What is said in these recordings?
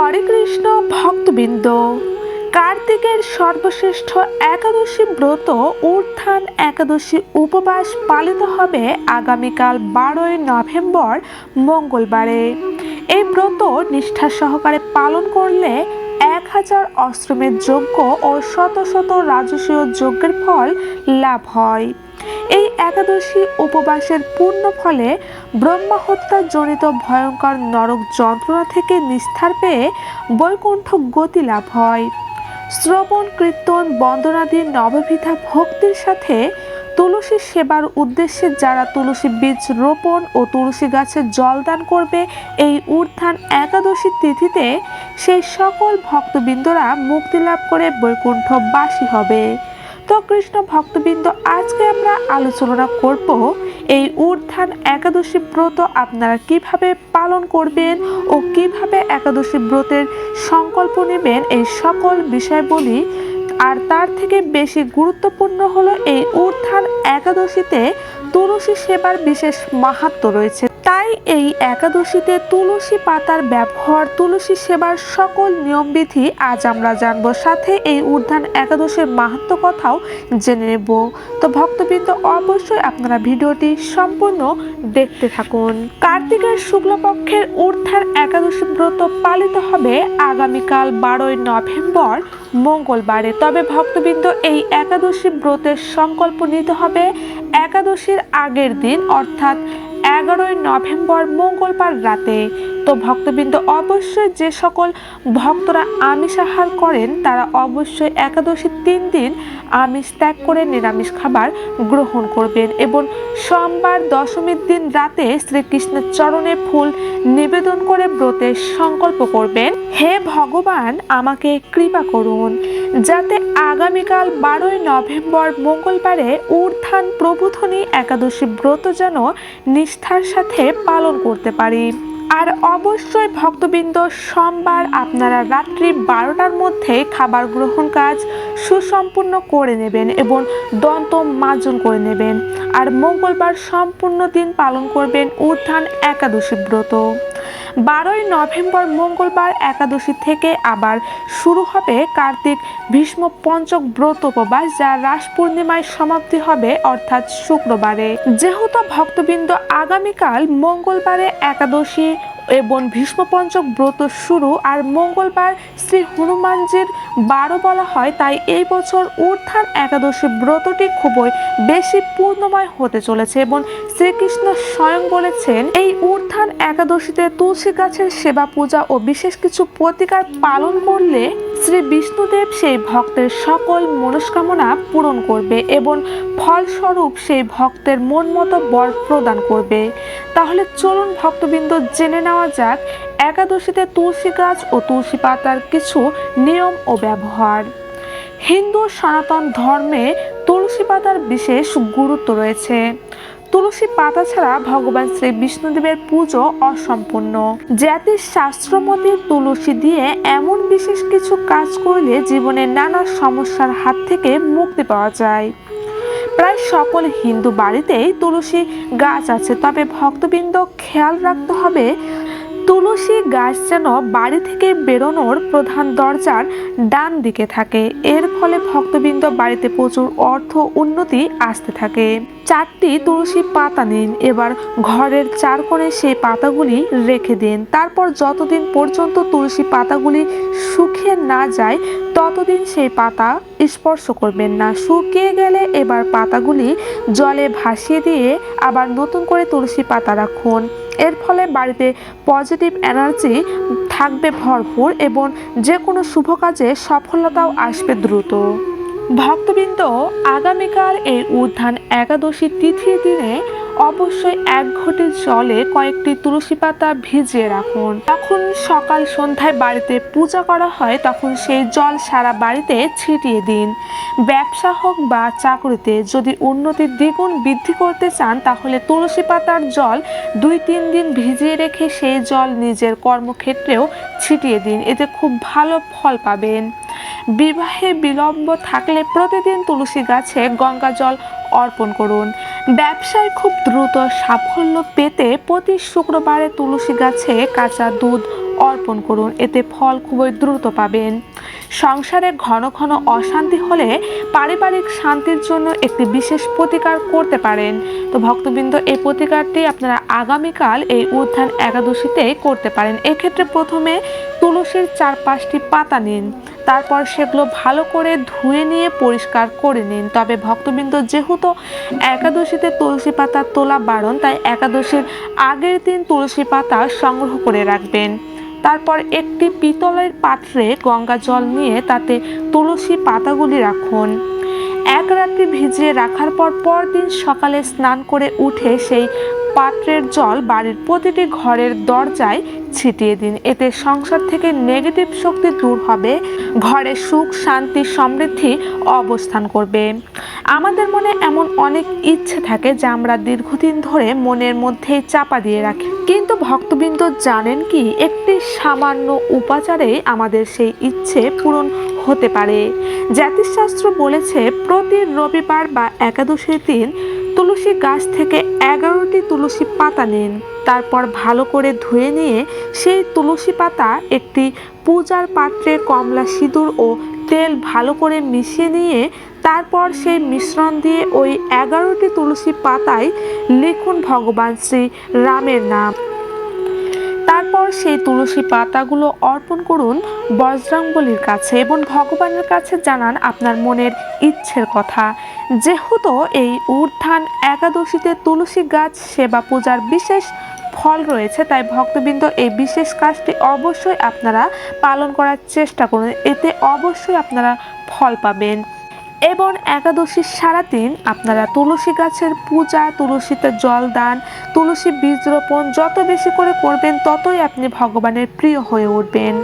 হরে কৃষ্ণ ভক্তবৃন্দ, কার্তিকের সর্বশ্রেষ্ঠ একাদশী ব্রত উত্থান একাদশী উপবাস পালিত হবে আগামীকাল 12ই নভেম্বর মঙ্গলবারে। এই ব্রত নিষ্ঠা সহকারে পালন করলে 1000 অশ্রমের যজ্ঞ ও শত শত রাজসীয় যজ্ঞের ফল লাভ হয়। এই একাদশী উপবাসের পূর্ণ ফলে ব্রহ্মা হত্যা জনিত ভয়ঙ্কর নরক যন্ত্রণা থেকে নিস্তার পেয়ে বৈকুণ্ঠ গতি লাভ হয়। শ্রবণ কীর্তন বন্দনাদি নববিধা ভক্তির সাথে তুলসী সেবার উদ্দেশ্যে যারা তুলসী বীজ রোপণ ও তুলসী গাছে জলদান করবে এই উত্থান একাদশী তিথিতে, সেই সকল ভক্তবৃন্দরা মুক্তি লাভ করে বৈকুণ্ঠবাসী হবে। তো কৃষ্ণ ভক্তবৃন্দ, আজকে আমরা আলোচনা করব এই উত্থান একাদশী ব্রত আপনারা কিভাবে পালন করবেন ও কিভাবে একাদশী ব্রতের সংকল্প নেবেন, এই সকল বিষয়বলি। আর তার থেকে বেশি গুরুত্বপূর্ণ হলো এই উত্থান একাদশীতে তুলসী সেবার বিশেষ মাহাত্ম্য রয়েছে। তাই এই একাদশীতে তুলসী পাতার ব্যবহার, তুলসী সেবার সকল নিয়মবিধি আজ আমরা জানবো, সাথে এই উত্থান একাদশীর মাহাত্ম্য কথাও জেনে নেব। তো ভক্তবৃন্দ, অবশ্যই আপনারা ভিডিওটি সম্পূর্ণ দেখতে থাকুন। কার্তিকের শুক্লপক্ষের উত্থান একাদশী ব্রত পালিত হবে আগামীকাল 12ই নভেম্বর মঙ্গলবারে। তবে ভক্তবৃন্দ, এই একাদশী ব্রতের সংকল্প নিতে হবে একাদশীর আগের দিন, অর্থাৎ 11ই নভেম্বর মঙ্গলবার রাতে। তো ভক্তবৃন্দ, অবশ্যই যে সকল ভক্তরা আমিষ আহার করেন তারা অবশ্যই একাদশীর 3 দিন আমিষ ত্যাগ করে নিরামিষ খাবার গ্রহণ করবেন এবং সোমবার দশমীর দিন রাতে শ্রীকৃষ্ণের চরণে ফুল নিবেদন করে ব্রতের সংকল্প করবেন, হে ভগবান আমাকে কৃপা করুন যাতে আগামীকাল 12ই নভেম্বর মঙ্গলবারে উত্থান প্রবোধনী একাদশী ব্রত যেন নিষ্ঠার সাথে পালন করতে পারি। আর অবশ্যই ভক্তবৃন্দ, সোমবার আপনারা রাত্রি 12টার মধ্যে খাবার গ্রহণ কাজ সুসম্পূর্ণ করে নেবেন এবং দন্ত মার্জন করে নেবেন। আর মঙ্গলবার সম্পূর্ণ দিন পালন করবেন উত্থান একাদশী ব্রত। 12ই নভেম্বর মঙ্গলবার একাদশী থেকে আবার শুরু হবে কার্তিক ভীষ্ম পঞ্চক ব্রত উপবাস, যা রাস পূর্ণিমায় সমাপ্তি হবে অর্থাৎ শুক্রবারে। যেহেতু ভক্তবৃন্দ আগামীকাল মঙ্গলবারে একাদশী এবং ভীষ্ম পঞ্চক ব্রত শুরু আর মঙ্গলবার শ্রী হনুমানজির 12 বলা হয়, তাই এই বছর উত্থান একাদশী ব্রতটি খুবই বেশি পূর্ণময় হতে চলেছে এবং শ্রীকৃষ্ণ স্বয়ং বলেছেন এই উত্থান একাদশীতে তুলসী গাছের সেবা পূজা ও বিশেষ কিছু প্রতিকার পালন করলে শ্রী বিষ্ণুদেব সেই ভক্তের সকল মনস্কামনা পূরণ করবে এবং ফলস্বরূপ সেই ভক্তের মন মতো বর প্রদান করবে। তাহলে চলুন ভক্তবৃন্দ, জেনে নেওয়া যাক একাদশীতে তুলসী গাছ ও তুলসী পাতার কিছু নিয়ম ও ব্যবহার। হিন্দু সনাতন ধর্মে তুলসী পাতার বিশেষ গুরুত্ব রয়েছে। তুলসী পাতা ছাড়া ভগবান শ্রী বিষ্ণুদেবের পুজো অসম্পূর্ণ। জ্যোতিষ শাস্ত্রমতে তুলসী দিয়ে এমন বিশেষ কিছু কাজ করলে জীবনের নানা সমস্যার হাত থেকে মুক্তি পাওয়া যায়। প্রায় সকল হিন্দু বাড়িতেই তুলসী গাছ আছে, তবে ভক্তবৃন্দ খেয়াল রাখতে হবে তুলসী গাছ যেন বাড়ি থেকে বেরোনোর প্রধান দরজার ডান দিকে থাকে। এর ফলে ভক্তবৃন্দ বাড়িতে প্রচুর অর্থ উন্নতি আসতে থাকে। 4টি তুলসী পাতা নিন, এবার ঘরের 4 কোণে সেই পাতাগুলি রেখে দিন। তারপর যতদিন পর্যন্ত তুলসী পাতাগুলি শুকিয়ে না যায় ততদিন সেই পাতা স্পর্শ করবেন না। শুকিয়ে গেলে এবার পাতাগুলি জলে ভাসিয়ে দিয়ে আবার নতুন করে তুলসী পাতা রাখুন। এর ফলে বাড়িতে পজিটিভ এনার্জি থাকবে ভরপুর এবং যে কোনো শুভ কাজে সফলতাও আসবে দ্রুত। ভক্তবৃন্দ, আগামীকাল এই উত্থান একাদশী তিথির দিনে অবশ্যই 1 ঘটি জলে কয়েকটি তুলসী পাতা ভিজিয়ে রাখুন। যখন সকাল সন্ধ্যায় বাড়িতে পূজা করা হয় তখন সেই জল সারা বাড়িতে ছিটিয়ে দিন। ব্যবসা হোক বা চাকরিতে যদি উন্নতির দ্বিগুণ বৃদ্ধি করতে চান তাহলে তুলসী পাতার জল 2-3 দিন ভিজিয়ে রেখে সেই জল নিজের কর্মক্ষেত্রেও ছিটিয়ে দিন, এতে খুব ভালো ফল পাবেন। বিবাহে বিলম্ব থাকলে প্রতিদিন তুলসী গাছে গঙ্গা জল অর্পণ করুন। ব্যবসায় খুব দ্রুত সাফল্য পেতে প্রতি শুক্রবারে তুলসী গাছে কাঁচা দুধ অর্পণ করুন, এতে ফল খুবই দ্রুত পাবেন। সংসারে ঘন ঘন অশান্তি হলে পারিবারিক শান্তির জন্য একটি বিশেষ প্রতিকার করতে পারেন। তো ভক্তবৃন্দ, এই প্রতিকারটি আপনারা আগামীকাল এই উত্থান একাদশীতে করতে পারেন। এক্ষেত্রে প্রথমে তুলসীর 4-5টি পাতা নিন, তারপর সেগুলো ভালো করে ধুয়ে নিয়ে পরিষ্কার করে নিন। তবে ভক্তবৃন্দ, যেহেতু একাদশীতে তুলসী পাতা তোলা বারণ, তাই একাদশীর আগের দিন তুলসী পাতা সংগ্রহ করে রাখবেন। তারপর একটি পিতলের পাত্রে গঙ্গা জল নিয়ে তাতে তুলসী পাতাগুলি রাখুন। এক রাত্রি ভিজিয়ে রাখার পর পরদিন সকালে স্নান করে উঠে সেই পাত্রের জল বাড়ির প্রতিটি ঘরের দরজায় ছিটিয়ে দিন। এতে সংসার থেকে নেগেটিভ শক্তি দূর হবে, ঘরে সুখ শান্তি সমৃদ্ধি অবস্থান করবে। আমাদের মনে এমন অনেক ইচ্ছে থাকে যা আমরা দীর্ঘদিন ধরে মনের মধ্যে চাপা দিয়ে রাখি, কিন্তু ভক্তবৃন্দ জানেন কি, একটি সামান্য উপাচারে আমাদের সেই ইচ্ছে পূরণ হতে পারে। জ্যোতিষশাস্ত্র বলেছে প্রতি রবিবার বা একাদশীর দিন তুলসী গাছ থেকে 11টি তুলসী পাতা নিন, তারপর ভালো করে ধুয়ে নিয়ে সেই তুলসী পাতা একটি পূজার পাত্রে কমলা সিঁদুর ও তেল ভালো করে মিশিয়ে নিয়ে তারপর সেই মিশ্রণ দিয়ে ওই 11টি তুলসী পাতায় লিখুন ভগবান শ্রী রামের নাম। তারপর সেই তুলসী পাতাগুলো অর্পণ করুন বজরংবলীর কাছে এবং ভগবানের কাছে জানান আপনার মনের ইচ্ছের কথা। যেহেতু এই উত্থান একাদশীতে তুলসী গাছ সেবা পূজার বিশেষ ফল রয়েছে, তাই ভক্তবৃন্দ এই বিশেষ কাজটি অবশ্যই আপনারা পালন করার চেষ্টা করুন, এতে অবশ্যই আপনারা ফল পাবেন। এবং একাদশীর সারাদিন আপনারা তুলসী গাছের পূজা, তুলসীতে জল দান, তুলসী বীজ রোপণ যত বেশি করে করবেন ততই আপনি ভগবানের প্রিয় হয়ে উঠবেন।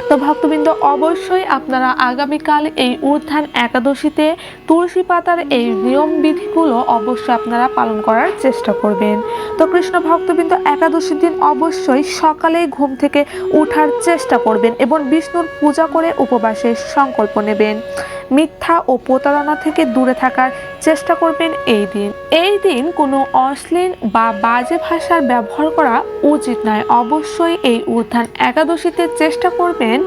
তো ভক্তবৃন্দ, অবশ্যই আপনারা আগামীকাল এই উত্থান একাদশীতে তুলসী পাতার এই নিয়ম বিধিগুলো অবশ্যই আপনারা পালন করার চেষ্টা করবেন। তো কৃষ্ণ ভক্তবৃন্দ, একাদশীর দিন অবশ্যই সকালে ঘুম থেকে ওঠার চেষ্টা করবেন এবং বিষ্ণুর পূজা করে উপবাসের সংকল্প নেবেন। মিথ্যা ও প্রতারণা থেকে দূরে থাকার চেষ্টা করবেন। এই দিন কোনো অশ্লীল বা বাজে ভাষার ব্যবহার করা উচিত নয়। অবশ্যই এই উত্থান একাদশীতে চেষ্টা করবেন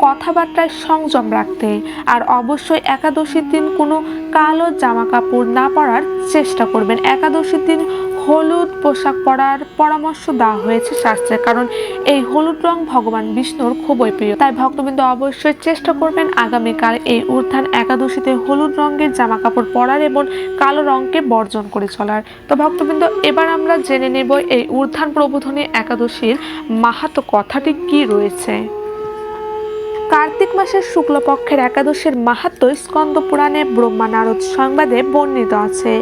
কথাবার্তায় সংযম রাখতে। আর অবশ্যই একাদশীর দিন কোনো কালো জামা কাপড় না পরার চেষ্টা করবেন। একাদশীর দিন হলুদ পোশাক পরার পরামর্শ দেওয়া হয়েছে শাস্ত্রে, কারণ এই হলুদ রং ভগবান বিষ্ণুর খুবই প্রিয়। তাই ভক্তবৃন্দ অবশ্যই চেষ্টা করবেন আগামীকাল এই উত্থান একাদশীতে হলুদ রঙের জামা কাপড় পরার এবং কালো রঙকে বর্জন করে চলার। তো ভক্তবৃন্দ, এবার আমরা জেনে নেব এই উত্থান প্রবোধনী একাদশীর মাহাত্ম্য কথাটি কি রয়েছে। কার্তিক মাসের শুক্লপক্ষের একাদশীর মাহাত্ম্য স্কন্দ পুরাণে ব্রহ্মা নারদ সংবাদে বর্ণিত আছে।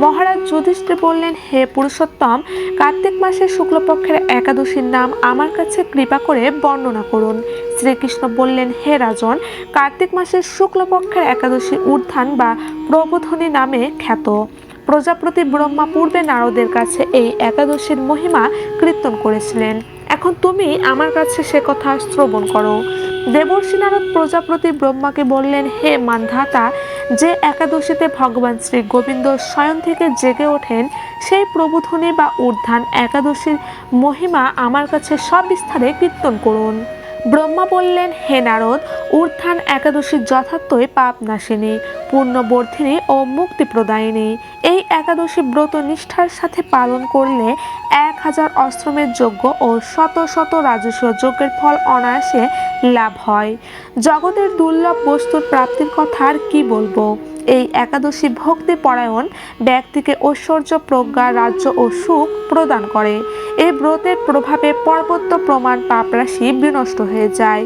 মহারাজ যুধিষ্ঠির বললেন, হে পুরুষোত্তম, কার্তিক মাসের শুক্লপক্ষের একাদশীর নাম আমার কাছে কৃপা করে বর্ণনা করুন। শ্রীকৃষ্ণ বললেন, হে রাজন, কার্তিক মাসের শুক্লপক্ষের একাদশী উত্থান বা প্রবোধনী নামে খ্যাত। প্রজাপতি ব্রহ্মা পূর্বে নারদের কাছে এই একাদশীর মহিমা কীর্তন করেছিলেন। এখন তুমি আমার কাছে সে কথা শ্রবণ করো। দেবর্ষি নারদ প্রজাপতি ব্রহ্মাকে বললেন, হে মান্ধাতা, যে একাদশীতে ভগবান শ্রী গোবিন্দ স্বয়ং থেকে জেগে ওঠেন সেই প্রবোধনী বা উত্থান একাদশীর মহিমা আমার কাছে সবিস্তারে কীর্তন করুন। ব্রহ্মা বললেন, হে নারদ, উত্থান একাদশী যথার্থই পাপ নাশিনী, পুণ্যবর্ধিনী ও মুক্তি প্রদায়িনী। এই একাদশী ব্রত নিষ্ঠার সাথে পালন করলে 1000 অশ্রমের যজ্ঞ ও শত শত রাজস্বীয় যজ্ঞের ফল অনায়াসে লাভ হয়। জগতের দুর্লভ বস্তুর প্রাপ্তির কথা আর কি বলবো। এই একাদশী ভক্তি পরায়ণ ব্যক্তিকে ঐশ্বর্য, প্রজ্ঞা, রাজ্য ও সুখ প্রদান করে। এই ব্রতের প্রভাবে পর্বত্য প্রমাণ পাপরাশি বিনষ্ট হয়ে যায়।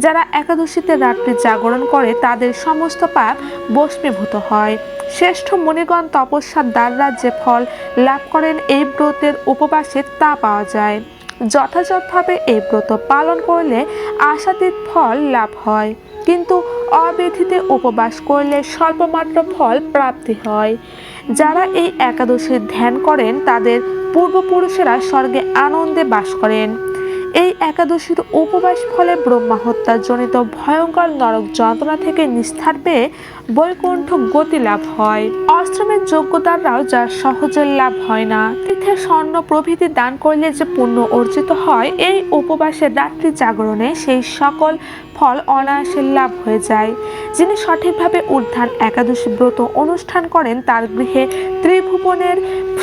যারা একাদশীতে রাত্রি জাগরণ করে তাদের সমস্ত পাপ ভস্মীভূত হয়। শ্রেষ্ঠ মুনিগণ তপস্যার দ্বারা যে ফল লাভ করেন এই ব্রতের উপবাসে তা পাওয়া যায়। যথাযথভাবে এই ব্রত পালন করলে আশাতীত ফল লাভ হয়, কিন্তু অবিধিতে উপবাস করলে স্বল্পমাত্র ফল প্রাপ্তি হয়। যারা এই একাদশীর ধ্যান করেন তাদের পূর্বপুরুষেরা স্বর্গে আনন্দে বাস করেন। এই একাদশীর উপবাস ফলে ব্রহ্মা হত্যাজনিত ভয়ঙ্কর নরক যন্ত্রণা থেকে নিস্তার পেয়ে বৈকুণ্ঠ গতি লাভ হয়। অষ্টমের যোগ্যতারাও যা সহজে লাভ হয় না। তীর্থে স্বর্ণ প্রভৃতি দান করলে যে পুণ্য অর্জিত হয়, এই উপবাসের রাত্রি জাগরণে সেই সকল ফল অনায়াসে লাভ হয়ে যায়। যিনি সঠিকভাবে উত্থান একাদশী ব্রত অনুষ্ঠান করেন তার গৃহে ত্রিভুবনের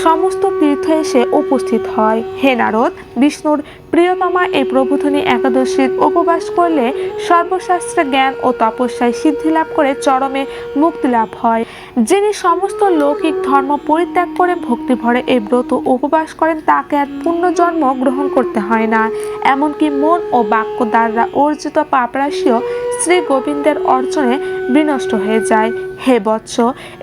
সমস্ত তীর্থ এসে উপস্থিত হয়। হে নারদ, বিষ্ণুর প্রিয়তমা এই প্রবোধনী একাদশীর উপবাস করলে সর্বশাস্ত্রে জ্ঞান ও তপস্যায় সিদ্ধি লাভ করে চরমে মুক্তি লাভ হয়। যিনি সমস্ত লৌকিক ধর্ম পরিত্যাগ করে ভক্তি ভরে এই ব্রত উপবাস করেন তাকে আর পুণ্যজন্ম গ্রহণ করতে হয় না। এমনকি মন ও বাক্য দ্বারা অর্জিত পাপরাশিও শ্রী গোবিন্দের অর্চনে বিনষ্ট হয়ে যায়। হে বৎস,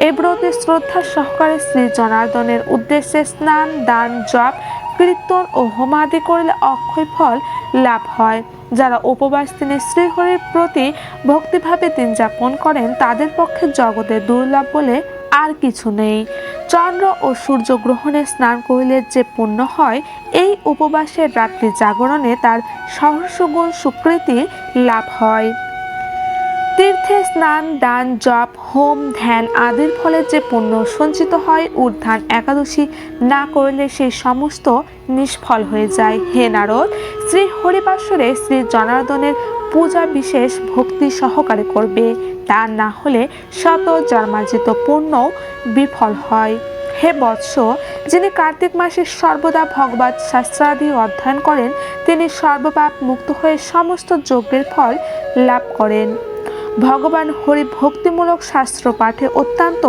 এই ব্রতে শ্রদ্ধা সহকারে শ্রী জনার্দনের উদ্দেশ্যে স্নান, দান, জপ, কীর্তন ও হোমাদি করলে অক্ষয় ফল লাভ হয়। যারা উপবাস দিনে শ্রীহরির প্রতি ভক্তিভাবে দিন যাপন করেন তাদের পক্ষে জগতে দুর্লভ বলে আর কিছু নেই। চন্দ্র ও সূর্য গ্রহণে স্নান করিলে যে পুণ্য হয়, এই উপবাসের রাত্রি জাগরণে তার সহস্রগুণ সুকৃতি লাভ হয়। তীর্থে স্নান, দান, জপ, হোম, ধ্যান আদির ফলে যে পুণ্য সঞ্চিত হয়, উত্থান একাদশী না করলে সেই সমস্ত নিষ্ফল হয়ে যায়। হে নারদ, শ্রী হরিবাসরে শ্রী জনার্দনের পূজা বিশেষ ভক্তি সহকারে করবে, তা না হলে শত জন্মার্জিত পুণ্য বিফল হয়। হে বৎস, যিনি কার্তিক মাসে সর্বদা ভগবত শাস্ত্রাদি অধ্যয়ন করেন তিনি সর্বপাপ মুক্ত হয়ে সমস্ত যজ্ঞের ফল লাভ করেন। ভগবান হরি ভক্তিমূলক শাস্ত্র পাঠে অত্যন্ত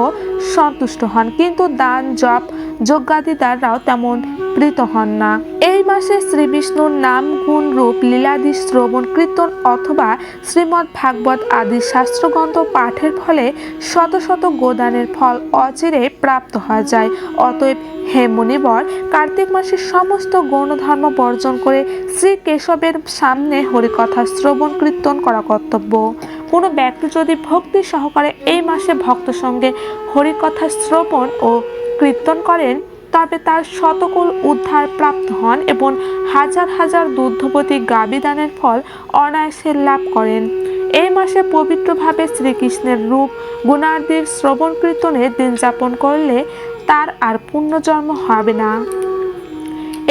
সন্তুষ্ট হন, কিন্তু দান, জপ, যজ্ঞাদি দ্বারাও তেমন প্রীত হন না। এই মাসে শ্রী বিষ্ণুর নাম, গুণ, রূপ, লীলাদি শ্রবণ, কীর্তন অথবা শ্রীমদ্ ভাগবত আদি শাস্ত্রগ্রন্থ পাঠের ফলে শত শত গোদানের ফল অচিরে প্রাপ্ত হয়ে যায়। অতএব হে মুনিবর, কার্তিক মাসে সমস্ত গৌণধর্ম বর্জন করে শ্রী কেশবের সামনে হরিকথা শ্রবণ কীর্তন করা কর্তব্য। কোনো ব্যক্তি যদি ভক্তি সহকারে এই মাসে ভক্ত সঙ্গে হরিকথা শ্রবণ ও কীর্তন করেন তবে তার শতকুল উদ্ধার প্রাপ্ত হন এবং হাজার হাজার দুগ্ধবতী গাভী দানের ফল অনায়াসে লাভ করেন। এই মাসে পবিত্রভাবে শ্রীকৃষ্ণের রূপ গুণাদির শ্রবণ কীর্তনে দিন যাপন করলে তার আর পুণ্যজন্ম হবে না।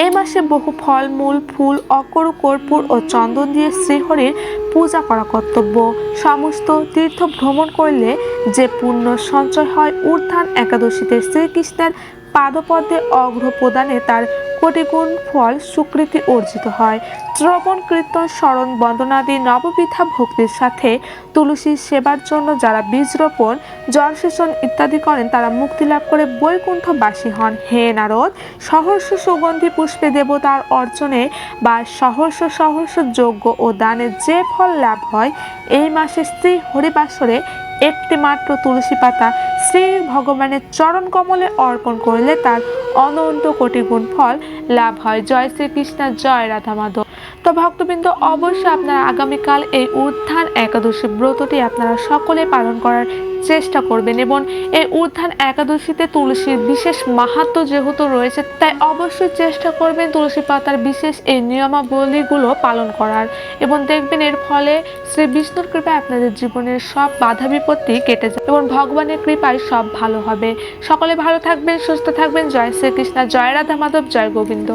এই মাসে বহু ফল, মূল, ফুল, অকরু, কর্পূর ও চন্দন দিয়ে শ্রীহরির পূজা করা কর্তব্য। সমস্ত তীর্থ ভ্রমণ করলে যে পুণ্য সঞ্চয় হয়, উত্থান একাদশীতে শ্রীকৃষ্ণের পাদপদ্মে অঘ্র প্রদানে তার কোটিগুণ ফল সুকৃতি অর্জিত হয়। শ্রবণ, কীর্তন, স্মরণ, বন্দনাদি নববিধা ভক্তির সাথে তুলসীর সেবার জন্য যারা বীজ রোপণ, জলসেচন ইত্যাদি করেন তারা মুক্তি লাভ করে বৈকুণ্ঠবাসী হন। হে নারদ, সহস্র সুগন্ধি পুষ্পে দেবতার অর্চনে বা সহস্র সহস্র যজ্ঞ ও দানে যে ফল লাভ হয়, এই মাসে শ্রী হরিবাসরে একটি মাত্র তুলসী পাতা শ্রী ভগবানের চরণ কমলে অর্পণ করলে তার অনন্ত কোটি গুণ ফল লাভ হয়। জয় শ্রীকৃষ্ণ, জয় রাধা মাধব। তো ভক্তবৃন্দ, অবশ্যই আপনারা আগামীকাল এই উত্থান একাদশী ব্রতটি আপনারা সকলে পালন করার চেষ্টা করবেন এবং এই উত্থান একাদশীতে তুলসীর বিশেষ মাহাত্ম্য যেহেতু রয়েছে তাই অবশ্যই চেষ্টা করবেন তুলসী পাতার বিশেষ এই নিয়মাবলীগুলো পালন করার এবং দেখবেন এর ফলে শ্রী বিষ্ণুর কৃপায় আপনাদের জীবনের সব বাধা বিপত্তি কেটে যাবে এবং ভগবানের কৃপায় সব ভালো হবে। সকলে ভালো থাকবেন, সুস্থ থাকবেন। জয় শ্রীকৃষ্ণ, জয় রাধা মাধব, জয় গোবিন্দ।